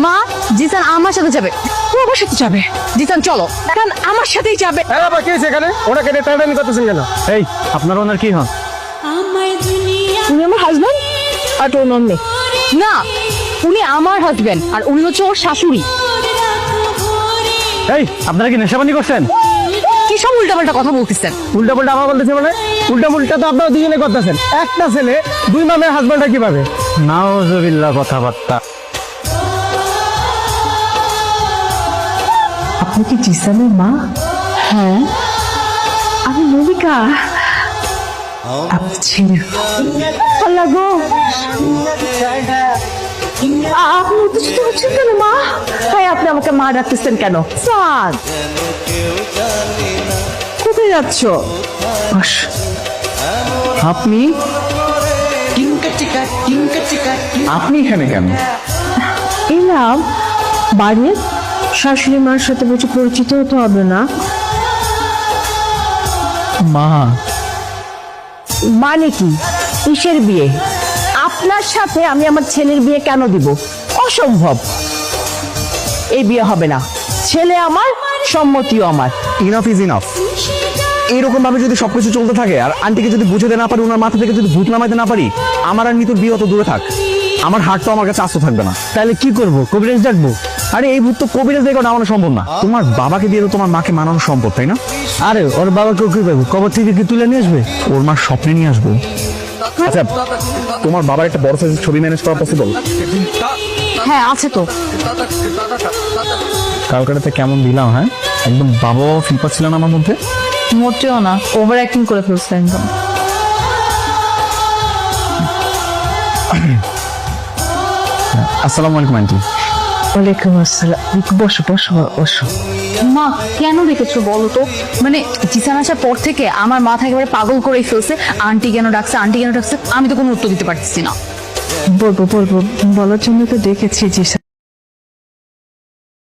মা, জিসান আমার সাথে যাবে। ও আমার সাথে যাবে। জিসান চলো, এখন আমার সাথেই যাবে। বাবা কি হয়েছে এখানে? ওনাকে টানাটানি করতেছেন কেন? এই আপনার ওনার কি হন? উনি আমার হাজবেন্ড আর তোর নন্দি। না, উনি আমার হাজবেন্ড আর উনি হচ্ছে ওর শাশুড়ি। এই আপনারা কি নেশাবানি করছেন? কি সব উল্টাপাল্টা কথা বলতেছেন? উল্টা পাল্টা আমার বলতেছে মানে? উল্টা পুল্টা তো আপনারা দুজনে করতেছেন। একটা ছেলে দুই মামের হাজবেন্ডটা কিভাবে? নাউজুবিল্লাহ কথাবার্তা। আপনি কি জিসানের মা? হ্যাঁ, আমি নবিকা। আপনি আল্লাহ গো, আপনি উত্তেজিত হচ্ছেন কেন মা? হ্যাঁ, আপনি আমাকে মা ডাকতেছেন কেন? সাদ, কোথায় যাচ্ছ? আপনি আপনি এখানে কেন? এলাম বাড়ির শাশুড়ি মার সাথে বসে পরিচিত হতে হবে না? মা, মানে কি? কিসের বিয়ে? আপনার সাথে আমি আমার ছেলের বিয়ে কেন দিব? অসম্ভব, এই বিয়ে হবে না। ছেলে আমার, সম্মতিও আমার। Enough is enough. এইরকম ভাবে যদি সবকিছু চলতে থাকে আর আন্টিকে যদি বুঝাতে না পারি, ওনার মাথা থেকে যদি ভূত নামাইতে না পারি, আমার আর নিতুর বিয়ে অত দূরে থাক, আমার হাতটাও আমার কাছে আস্ত থাকবে না। তাহলে কি করবো? কবিরাজ ডাকবো? আরে এই ভূত তো কবিরাজ দেখো নামানো সম্ভব না। তোমার বাবাকে দিয়ে তো তোমার মাকে মানানো সম্ভব, তাই না? আরে ওর বাবাকে কি পাবো? কবর থেকে কি তুলে নিয়ে আসবে? ওর মার স্বপ্নে নিয়ে আসবো। আচ্ছা, তোমার বাবার একটা বড় সাইজের ছবি ম্যানেজ করা পসিবল? হ্যাঁ, আছে তো। কালকাটাতে কেমন দিলাম? হ্যাঁ, একদম বাবা ফিল পাচ্ছিল না আমার মধ্যে। মোটেও না, ওভার অ্যাক্টিং করে ফেলছেন একদম। আসসালামু আলাইকুম আন্টি। ওয়ালাইকুম আসসালাম। বসো বসো বসো। মা, কেন রেখেছো বলো তো? মানে জিসান আসার পর থেকে আমার মাথা একেবারে পাগল করেই ফেলছে। আন্টি কেন ডাকছে, আন্টি কেন ডাকছে, আমি তো কোনো উত্তর দিতে পারতেছি না। বলবো বলার জন্য তো দেখেছি জিসান